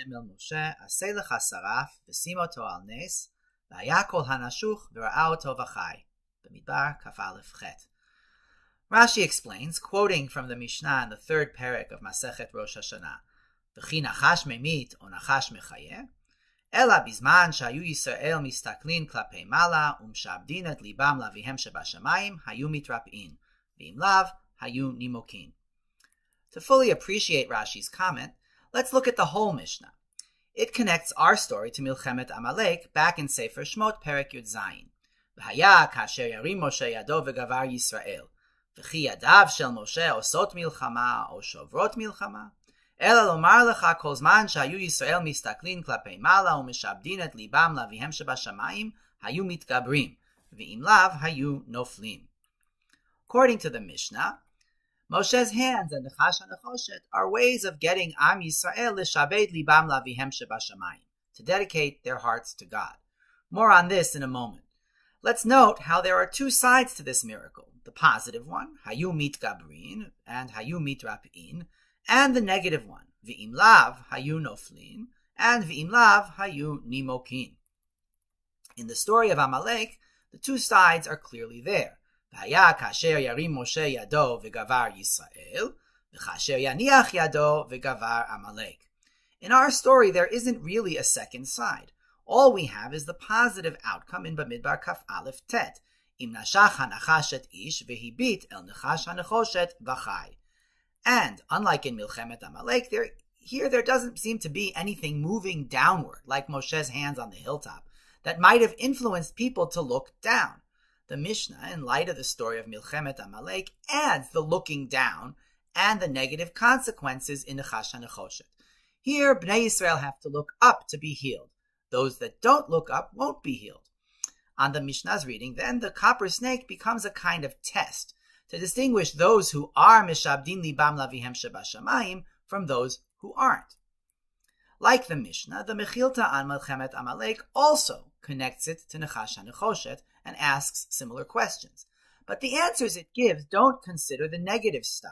Hashem el Moshe, aseh lecha saraf, v'sim oto al nes, v'haya kol hanashuch v'ra'a oto v'chai. Bemidbar, kaf aleph chet. Rashi explains, quoting from the Mishna in the third parak of Masechet Rosh Hashanah, V'chi nachash memit o nachash mechayeh, ela bizman shayu Yisrael mistaklin klapei mala umshabdin et libam lavihem shebashamayim hayu mitrap'in, v'im lav hayu nimokin. To fully appreciate Rashi's comment, let's look at the whole Mishnah. It connects our story to Milchemet Amalek back in Sefer Shmot Perek Yud Zayin. V'haya kasher yarim Moshe yado v'gavar Yisrael. V'chi yadav shel Moshe osot milchama o shovrot milchama. Ela lomar lecha kol zman shayu Yisrael mistaklin klapei mala u'mishabdin et libam lavihem shebashamayim hayu mitgabrim. V'im lav hayu noflim. According to the Mishnah, Moshe's hands and Nechash HaNechoshet are ways of getting Am Yisrael l'shabed libam lavihem shebashamayim, to dedicate their hearts to God. More on this in a moment. Let's note how there are two sides to this miracle. The positive one, hayu mitgabrin, and hayu mitrap'in, and the negative one, v'im lav hayu noflin, and v'im lav hayu nimokin. In the story of Amalek, the two sides are clearly there. V'haya kasher yarim Moshe yado v'gavar Yisrael, v'kasher yaniach yado v'gavar Amalek. In our story, there isn't really a second side. All we have is the positive outcome in Bemidbar kaf aleph tet. Im nashach hanachash et ish v'hibit el nechash hanechoshet v'chai. And unlike in Milchemet Amalek, there doesn't seem to be anything moving downward, like Moshe's hands on the hilltop, that might have influenced people to look down. The Mishnah, in light of the story of Milchemet Amalek, adds the looking down and the negative consequences in Nechash HaNechoshet. Here, Bnei Yisrael have to look up to be healed. Those that don't look up won't be healed. On the Mishnah's reading, then, the copper snake becomes a kind of test to distinguish those who are mishabdin libam lavihem shebashamayim from those who aren't. Like the Mishnah, the Mekhilta on Milchemet Amalek also connects it to Nechash HaNechoshet and asks similar questions. But the answers it gives don't consider the negative side.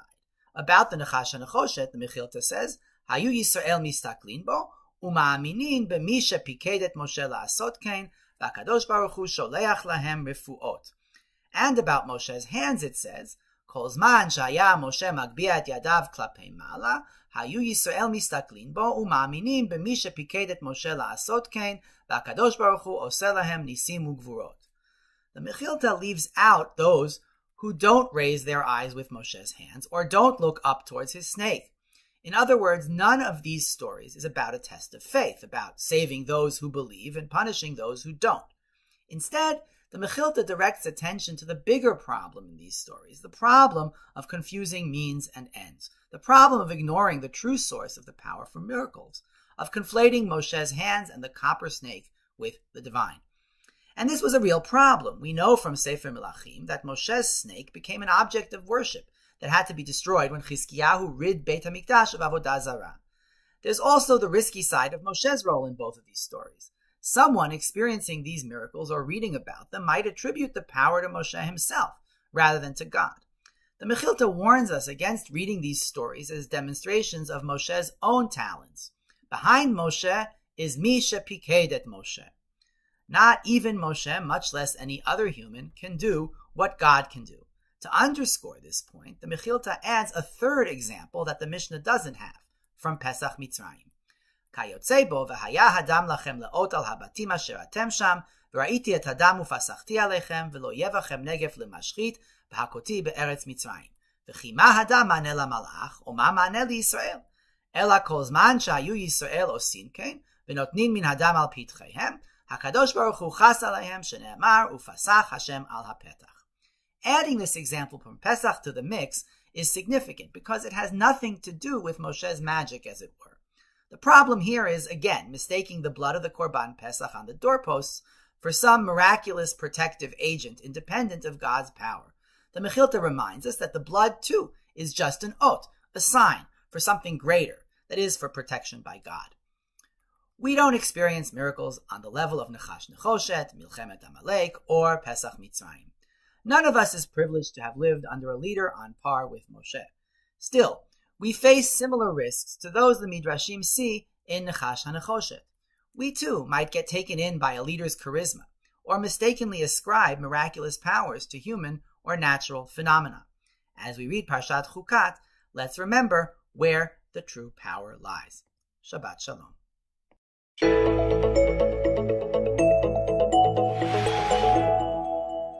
About the Nechash HaNechoshet, the Mekhilta says, Hayu Yisrael mistaklin bo, uma'aminin b'mi shepikedet Moshe la'asot kein, v'akadosh baruch hu sholeach lahem refuot. And about Moshe's hands it says, Kol zman shaya Moshe magbi'a et yadav klapei mala, hayu Yisrael mistaklin bo, uma'aminin b'mi shepikedet Moshe la'asot kein, v'akadosh baruch hu oseh lahem nisim u'gvurot. The Mekhilta leaves out those who don't raise their eyes with Moshe's hands or don't look up towards his snake. In other words, none of these stories is about a test of faith, about saving those who believe and punishing those who don't. Instead, the Mekhilta directs attention to the bigger problem in these stories, the problem of confusing means and ends, the problem of ignoring the true source of the power for miracles, of conflating Moshe's hands and the copper snake with the divine. And this was a real problem. We know from Sefer Melachim that Moshe's snake became an object of worship that had to be destroyed when Chizkiyahu rid Beit HaMikdash of Avodah Zarah. There's also the risky side of Moshe's role in both of these stories. Someone experiencing these miracles or reading about them might attribute the power to Moshe himself, rather than to God. The Mekhilta warns us against reading these stories as demonstrations of Moshe's own talents. Behind Moshe is Mi Shepikedet Moshe. Not even Moshe, much less any other human, can do what God can do. To underscore this point, the Mekhilta adds a third example that the Mishnah doesn't have, from Pesach Mitzrayim. Kayotze bo v'haya hadam lachem le'ot al habatim asher atem sham, v'ra'iti et hadam ufasachti alechem, v'lo yevachem negef lemashchit, v'hakoti be'eretz Mitzrayim. V'chi ma hadam maneh lamalach, o ma maneh liYisrael. Ela kol zman shayu Yisrael osin kein, v'notnin min hadam al pitcheihem, hakadosh baruch hu chas aleihem, shene'emar ufasach Hashem al hapetach. Adding this example from Pesach to the mix is significant because it has nothing to do with Moshe's magic, as it were. The problem here is, again, mistaking the blood of the Korban Pesach on the doorposts for some miraculous protective agent independent of God's power. The Mekhilta reminds us that the blood, too, is just an ot, a sign for something greater, that is, for protection by God. We don't experience miracles on the level of Nechash Nechoshet, Milchemet Amalek, or Pesach Mitzrayim. None of us is privileged to have lived under a leader on par with Moshe. Still, we face similar risks to those the Midrashim see in Nechash HaNechoshet. We too might get taken in by a leader's charisma, or mistakenly ascribe miraculous powers to human or natural phenomena. As we read Parashat Chukat, let's remember where the true power lies. Shabbat Shalom.